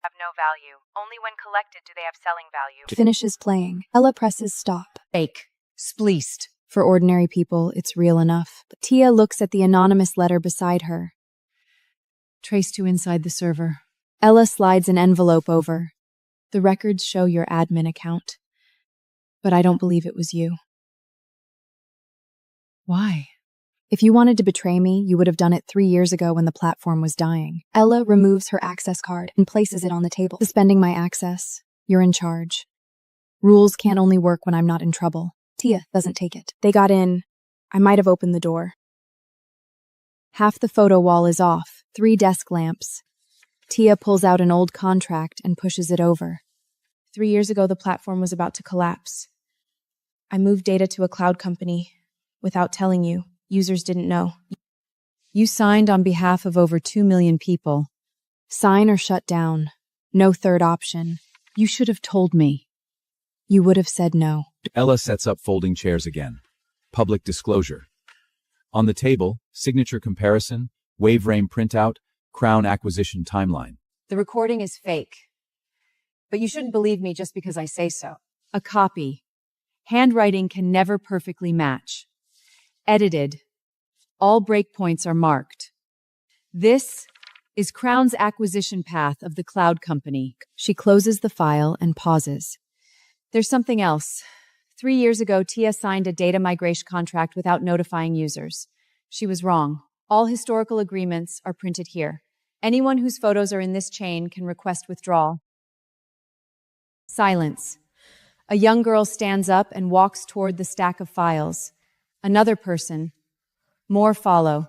Have no value. Only when collected do they have selling value.
Finishes playing. Ella presses stop.
Fake. Spleeced.
For ordinary people, it's real enough. But Tia looks at the anonymous letter beside her.
Trace to inside the server.
Ella slides an envelope over. The records show your admin account. But I don't believe it was you.
Why?
If you wanted to betray me, you would have done it 3 years ago when the platform was dying. Ella removes her access card and places it on the table. Suspending my access. You're in charge. Rules can't only work when I'm not in trouble. Tia doesn't take it. They got in. I might have opened the door. Half the photo wall is off. 3 desk lamps. Tia pulls out an old contract and pushes it over. 3 years ago, the platform was about to collapse. I moved data to a cloud company without telling you. Users didn't know.
You signed on behalf of over 2 million people.
Sign or shut down. No third option.
You should have told me.
You would have said no.
Ella sets up folding chairs again. Public disclosure. On the table, signature comparison, wave-frame printout, Crown acquisition timeline.
The recording is fake. But you shouldn't believe me just because I say so.
A copy. Handwriting can never perfectly match. Edited. All breakpoints are marked. This is Crown's acquisition path of the cloud company.
She closes the file and pauses.
There's something else. 3 years ago, Tia signed a data migration contract without notifying users. She was wrong. All historical agreements are printed here. Anyone whose photos are in this chain can request withdrawal. Silence. A young girl stands up and walks toward the stack of files. Another person. More follow.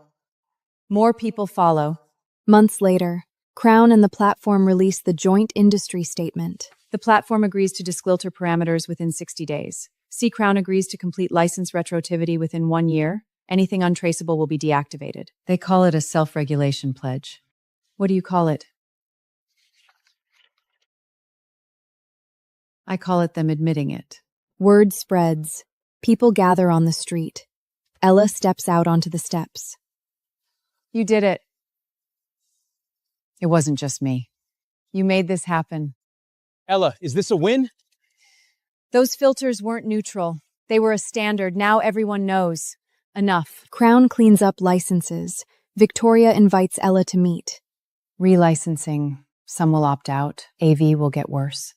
More people follow.
Months later, Crown and the platform release the joint industry statement.
The platform agrees to disclosure parameters within 60 days. Crown agrees to complete license retroactivity within 1 year. Anything untraceable will be deactivated. They call it a self-regulation pledge. What do you call it? I call it them admitting it.
Word spreads. People gather on the street. Ella steps out onto the steps.
You did it. It wasn't just me. You made this happen.
Ella, is this a win?
Those filters weren't neutral. They were a standard. Now everyone knows. Enough.
Crown cleans up licenses. Victoria invites Ella to meet.
Relicensing. Some will opt out. AV will get worse.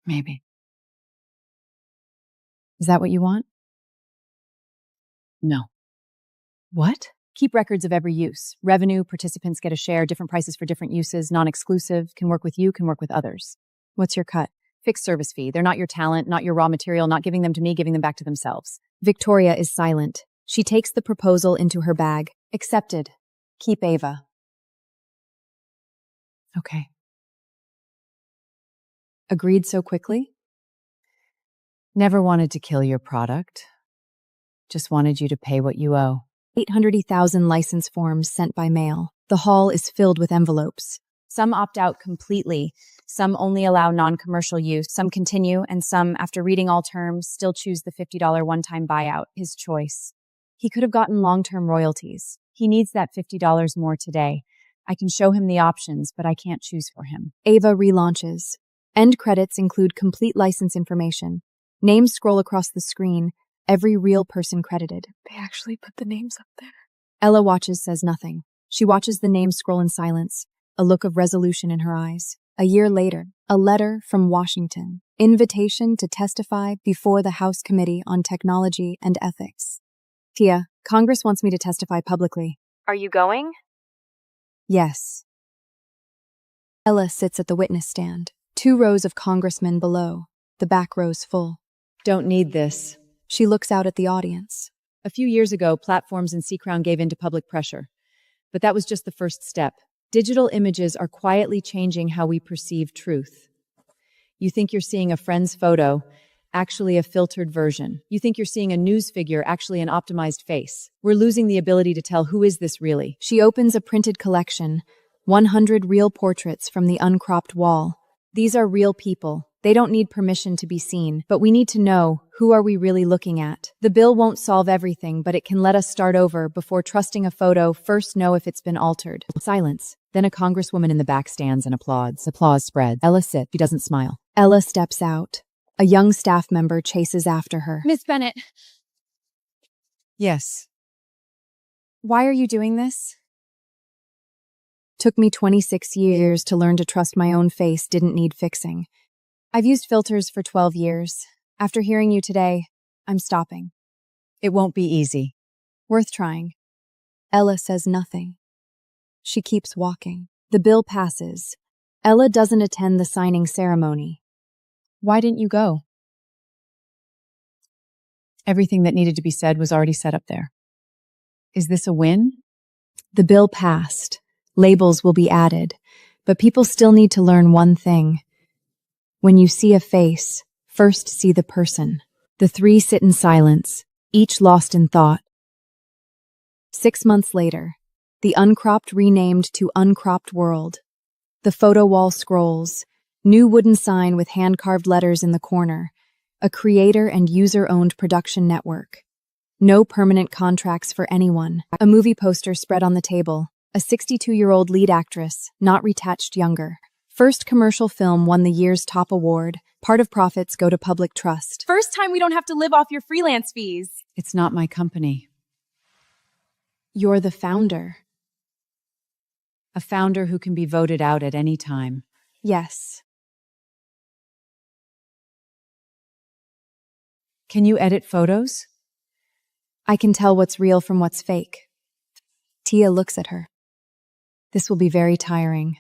Maybe. Is that what you want? No. What? Keep records of every use. Revenue, participants get a share, different prices for different uses, non-exclusive, can work with you, can work with others. What's your cut? Fixed service fee. They're not your talent, not your raw material, not giving them to me, giving them back to themselves.
Victoria is silent. She takes the proposal into her bag.
Accepted. Keep Ava. Okay.
Agreed so quickly?
Never wanted to kill your product. Just wanted you to pay what you owe.
800,000 license forms sent by mail. The hall is filled with envelopes.
Some opt out completely. Some only allow non-commercial use. Some continue, and some, after reading all terms, still choose the $50 one-time buyout, his choice. He could have gotten long-term royalties. He needs that $50 more today. I can show him the options, but I can't choose for him.
Ava relaunches. End credits include complete license information. Names scroll across the screen. Every real person credited.
They actually put the names up there.
Ella watches, says nothing. She watches the names scroll in silence, a look of resolution in her eyes. A year later, a letter from Washington. Invitation to testify before the House Committee on Technology and Ethics. Tia, Congress wants me to testify publicly.
Are you going?
Yes. Ella sits at the witness stand. 2 rows of congressmen below, the back rows full.
Don't need this.
She looks out at the audience.
A few years ago, platforms and Crown gave in to public pressure. But that was just the first step. Digital images are quietly changing how we perceive truth. You think you're seeing a friend's photo, actually a filtered version. You think you're seeing a news figure, actually an optimized face. We're losing the ability to tell who is this really.
She opens a printed collection, 100 real portraits from the uncropped wall. These are real people. They don't need permission to be seen, but we need to know, who are we really looking at? The bill won't solve everything, but it can let us start over. Before trusting a photo, first know if it's been altered.
Silence. Then a congresswoman in the back stands and applauds. Applause spreads. Ella sits. She doesn't smile.
Ella steps out. A young staff member chases after her.
Miss Bennett.
Yes.
Why are you doing this?
Took me 26 years to learn to trust my own face didn't need fixing. I've used filters for 12 years. After hearing you today, I'm stopping.
It won't be easy.
Worth trying. Ella says nothing. She keeps walking. The bill passes. Ella doesn't attend the signing ceremony.
Why didn't you go? Everything that needed to be said was already set up there. Is this a win?
The bill passed. Labels will be added. But people still need to learn one thing. When you see a face, first see the person. The 3 sit in silence, each lost in thought. 6 months later, the uncropped renamed to Uncropped World. The photo wall scrolls, new wooden sign with hand-carved letters in the corner, a creator and user-owned production network. No permanent contracts for anyone. A movie poster spread on the table, a 62-year-old lead actress, not retouched younger. First commercial film won the year's top award. Part of profits go to public trust.
First time we don't have to live off your freelance fees.
It's not my company.
You're the founder.
A founder who can be voted out at any time.
Yes.
Can you edit photos?
I can tell what's real from what's fake. Tia looks at her. This will be very tiring.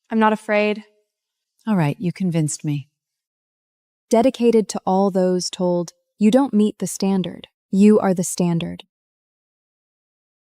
I'm not afraid.
All right, you convinced me.
Dedicated to all those told, you don't meet the standard. You are the standard.